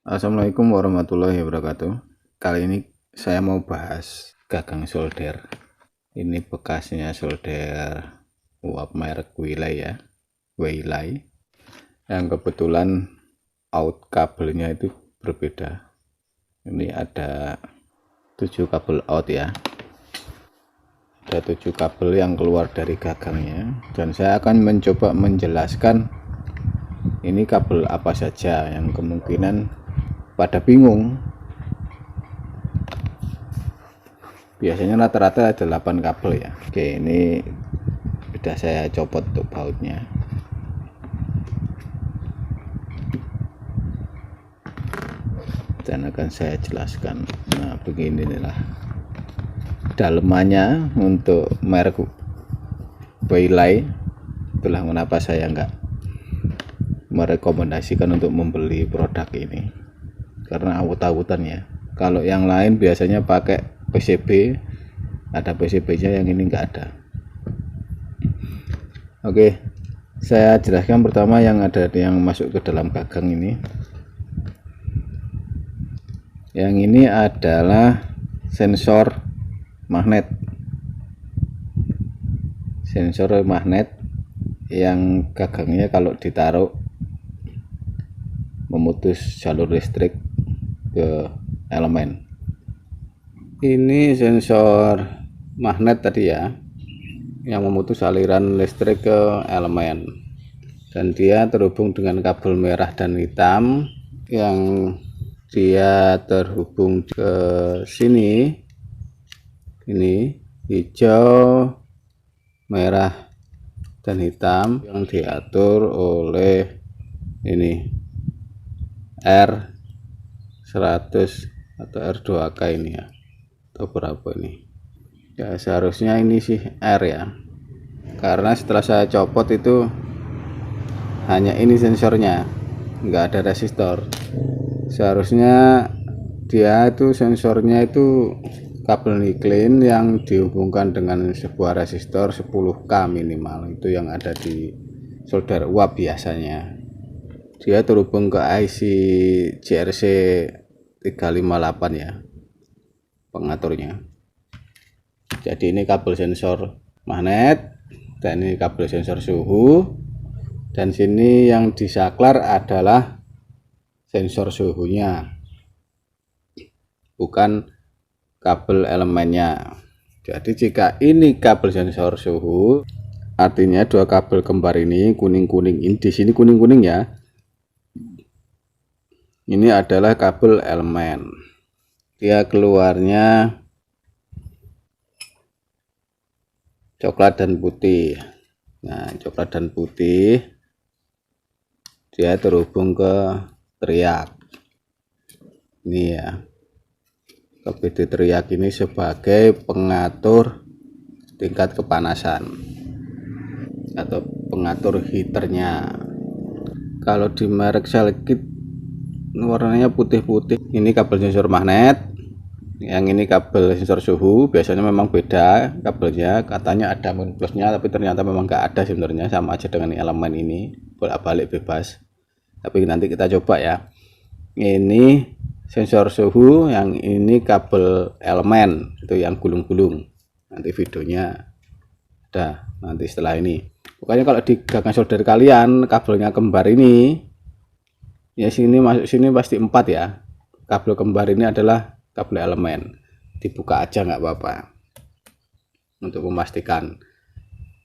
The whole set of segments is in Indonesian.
Assalamualaikum warahmatullahi wabarakatuh. Kali ini saya mau bahas gagang solder. Ini bekasnya solder uap merek Wilay ya, Wilay. Yang kebetulan out kabelnya itu berbeda. Ini ada 7 kabel out ya. Ada 7 kabel yang keluar dari gagangnya, dan saya akan mencoba menjelaskan ini kabel apa saja yang kemungkinan pada bingung. Biasanya rata-rata ada 8 kabel ya. Oke, ini sudah saya copot untuk bautnya. Dan akan saya jelaskan. Nah, beginilah dalemannya untuk merek Wilay. Itulah mengapa saya enggak merekomendasikan untuk membeli produk ini, karena awut-awutan ya. Kalau yang lain biasanya pakai PCB, ada PCB-nya, yang ini enggak ada. Oke, saya jelaskan pertama yang ada yang masuk ke dalam gagang ini. Yang ini adalah sensor magnet. Sensor magnet yang gagangnya kalau ditaruh memutus jalur listrik ke elemen. Ini sensor magnet tadi ya, yang memutus aliran listrik ke elemen, dan dia terhubung dengan kabel merah dan hitam yang dia terhubung ke sini. Ini hijau, merah dan hitam yang diatur oleh ini R100 atau R2K ini ya, atau berapa ini ya, seharusnya ini sih R ya, karena setelah saya copot itu hanya ini sensornya, enggak ada resistor. Seharusnya dia itu sensornya itu kabel niklin yang dihubungkan dengan sebuah resistor 10K minimal, itu yang ada di solder uap biasanya. Dia terhubung ke IC JRC 358 ya, pengaturnya. Jadi ini kabel sensor magnet, dan ini kabel sensor suhu, dan sini yang disaklar adalah sensor suhunya, bukan kabel elemennya. Jadi jika ini kabel sensor suhu, artinya dua kabel kembar ini kuning-kuning, ini di sini kuning-kuning ya, ini adalah kabel elemen. Dia keluarnya coklat dan putih. Nah, coklat dan putih dia terhubung ke teriak ini ya. Ke PD teriak ini sebagai pengatur tingkat kepanasan atau pengatur heaternya. Kalau di merek Selekit warnanya putih-putih. Ini kabel sensor magnet, yang ini kabel sensor suhu. Biasanya memang beda kabelnya, katanya ada min plusnya, tapi ternyata memang nggak ada sebenarnya, sama aja dengan elemen ini, bolak-balik bebas. Tapi nanti kita coba ya. Ini sensor suhu, yang ini kabel elemen, itu yang gulung-gulung. Nanti videonya ada nanti setelah ini. Pokoknya kalau di gagang solder kalian kabelnya kembar ini ya, sini masuk sini pasti 4 ya. Kabel kembar ini adalah kabel elemen, dibuka aja nggak apa-apa untuk memastikan.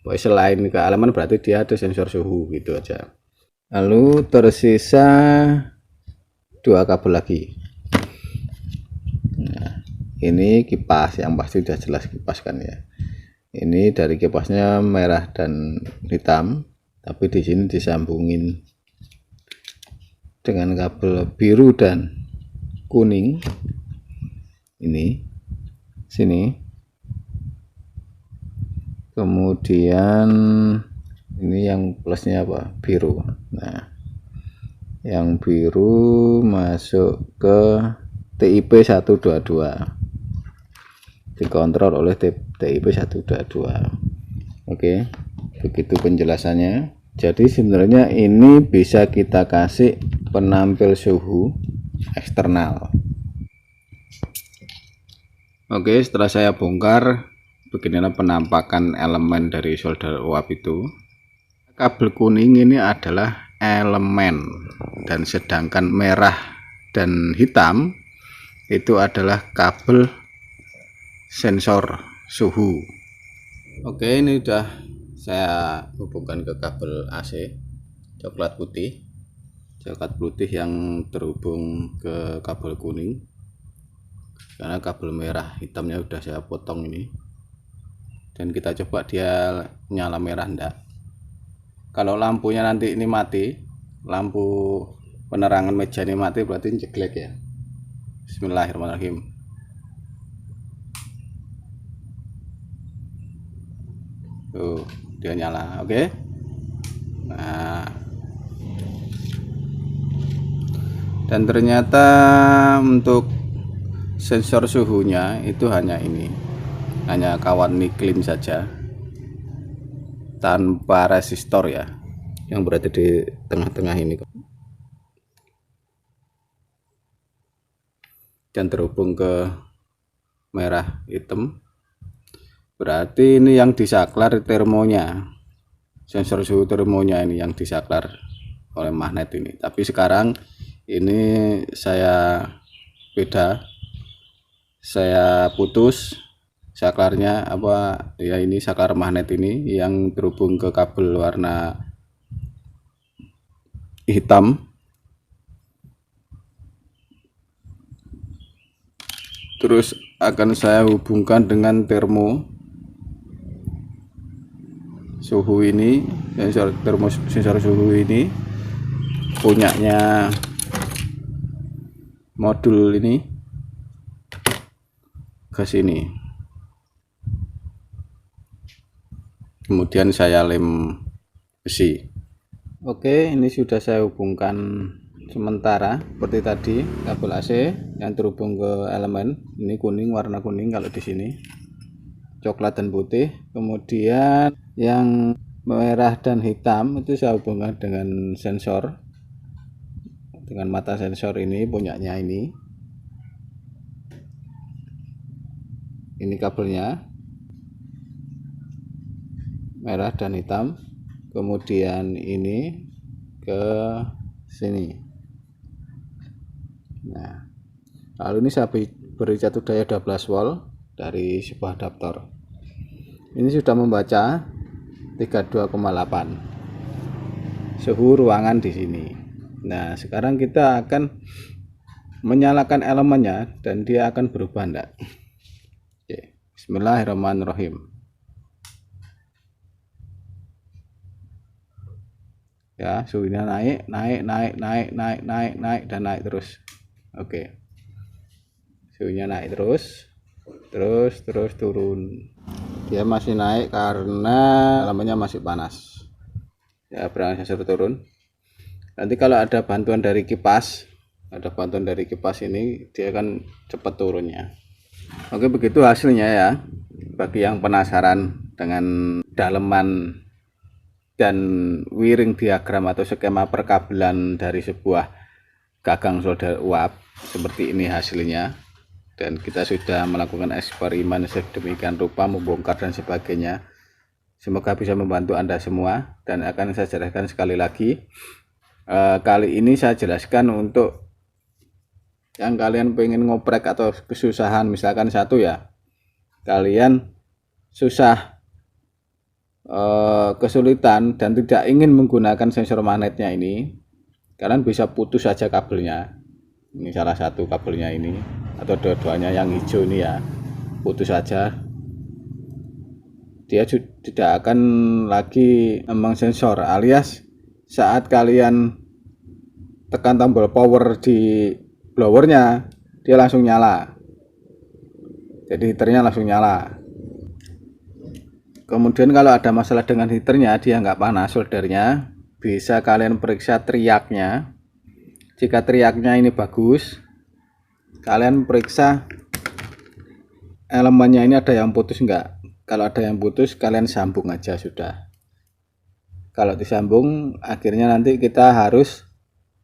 Pokoknya selain ke elemen berarti dia ada sensor suhu, gitu aja. Lalu tersisa 2 kabel lagi. Nah, ini kipas, yang pasti sudah jelas kipas kan ya. Ini dari kipasnya merah dan hitam, tapi di sini disambungin dengan kabel biru dan kuning. Ini sini, kemudian ini yang plusnya apa, biru. Nah, yang biru masuk ke TIP 122, dikontrol oleh TIP 122. Oke, begitu penjelasannya. Jadi sebenarnya ini bisa kita kasih penampil suhu eksternal. Oke, setelah saya bongkar, beginilah penampakan elemen dari solder uap itu. Kabel kuning ini adalah elemen, dan sedangkan merah dan hitam itu adalah kabel sensor suhu. Oke, ini udah saya hubungkan ke kabel AC coklat putih yang terhubung ke kabel kuning, karena kabel merah hitamnya udah saya potong ini. Dan kita coba dia nyala merah enggak. Kalau lampunya nanti ini mati, lampu penerangan meja ini mati, berarti jelek ya. Bismillahirrahmanirrahim. Tuh, dia nyala. Oke. Nah, dan ternyata untuk sensor suhunya itu hanya ini, hanya kawat niklin saja tanpa resistor ya, yang berada di tengah-tengah ini, dan terhubung ke merah hitam. Berarti ini yang disaklar termonya, sensor suhu termonya ini yang disaklar oleh magnet ini. Tapi sekarang ini saya beda, saya putus saklarnya, apa ya, ini saklar magnet ini yang terhubung ke kabel warna hitam. Terus akan saya hubungkan dengan termo suhu ini, sensor suhu ini punyanya modul ini ke sini. Kemudian saya lem besi. Oke, ini sudah saya hubungkan sementara seperti tadi, kabel AC yang terhubung ke elemen ini kuning, warna kuning kalau di sini, coklat dan putih. Kemudian yang merah dan hitam itu saya hubungkan dengan sensor, dengan mata sensor ini punyanya ini kabelnya merah dan hitam. Kemudian ini ke sini. Nah, lalu ini saya beri catur daya 12 volt dari sebuah adaptor. Ini sudah membaca 32,8 suhu ruangan di sini. Nah, sekarang kita akan menyalakan elemennya dan dia akan berubah enggak. Oke, bismillahirrahmanirrahim. Ya, suhunya naik dan naik terus. Oke, suhunya naik terus turun. Dia masih naik karena elemennya masih panas ya, berangsur turun. Nanti kalau ada bantuan dari kipas, ini dia akan cepat turunnya. Oke, begitu hasilnya ya. Bagi yang penasaran dengan daleman dan wiring diagram atau skema perkabelan dari sebuah gagang solder uap, seperti ini hasilnya. Dan kita sudah melakukan eksperimen sedemikian rupa, membongkar dan sebagainya. Semoga bisa membantu Anda semua, dan akan saya jelaskan sekali lagi. Kali ini saya jelaskan untuk yang kalian pengen ngoprek atau kesusahan, misalkan satu ya, kalian susah, kesulitan dan tidak ingin menggunakan sensor magnetnya ini, kalian bisa putus saja kabelnya. Ini salah satu kabelnya ini, atau dua-duanya yang hijau ini ya, putus saja. Dia tidak akan lagi sensor, alias saat kalian tekan tombol power di blowernya, dia langsung nyala, jadi heaternya langsung nyala. Kemudian kalau ada masalah dengan heaternya, dia nggak panas soldernya, bisa kalian periksa teriaknya. Jika teriaknya ini bagus, kalian periksa elemennya ini ada yang putus enggak. Kalau ada yang putus, kalian sambung aja sudah. Kalau disambung, akhirnya nanti kita harus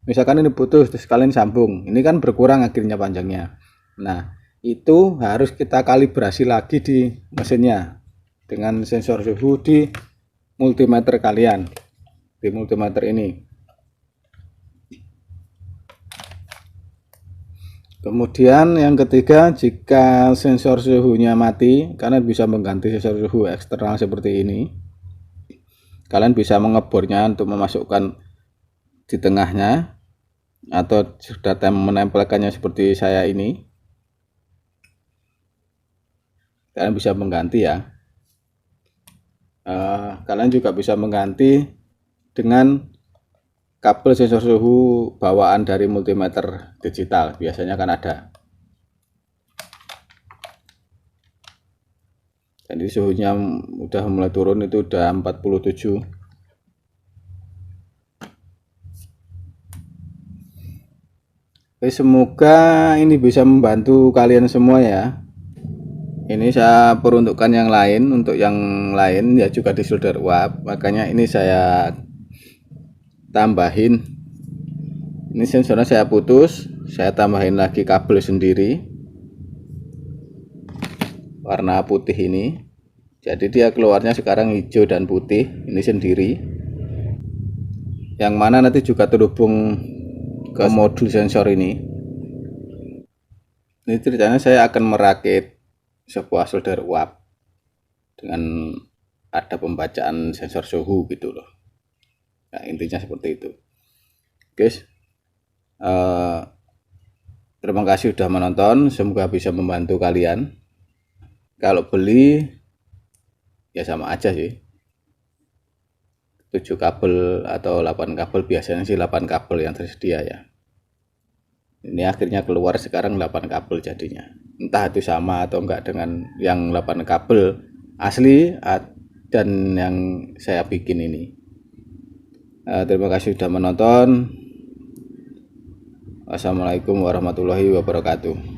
Misalkan ini putus terus kalian sambung, ini kan berkurang akhirnya panjangnya. Nah, itu harus kita kalibrasi lagi di mesinnya dengan sensor suhu di multimeter kalian, di multimeter ini. Kemudian yang ketiga, jika sensor suhunya mati, kalian bisa mengganti sensor suhu eksternal seperti ini. Kalian bisa mengebornya untuk memasukkan di tengahnya, atau sudah menempelkannya seperti saya ini. Kalian bisa mengganti ya. Kalian juga bisa mengganti dengan kabel sensor suhu bawaan dari multimeter digital, biasanya kan ada. Jadi suhunya udah mulai turun, itu udah 47. Oke, semoga ini bisa membantu kalian semua ya. Ini saya peruntukkan yang lain, untuk yang lain ya juga di solder uap, makanya ini saya tambahin. Ini sensornya saya putus, saya tambahin lagi kabel sendiri warna putih ini. Jadi dia keluarnya sekarang hijau dan putih ini sendiri, yang mana nanti juga terhubung ke modul sensor ini. Ini ceritanya saya akan merakit sebuah solder uap dengan ada pembacaan sensor suhu gitu loh. Nah, intinya seperti itu guys. Terima kasih sudah menonton, semoga bisa membantu kalian. Kalau beli ya sama aja sih, 7 kabel atau 8 kabel, biasanya sih 8 kabel yang tersedia ya. Ini akhirnya keluar sekarang 8 kabel jadinya, entah itu sama atau enggak dengan yang 8 kabel asli dan yang saya bikin ini. Terima kasih sudah menonton. Wassalamualaikum warahmatullahi wabarakatuh.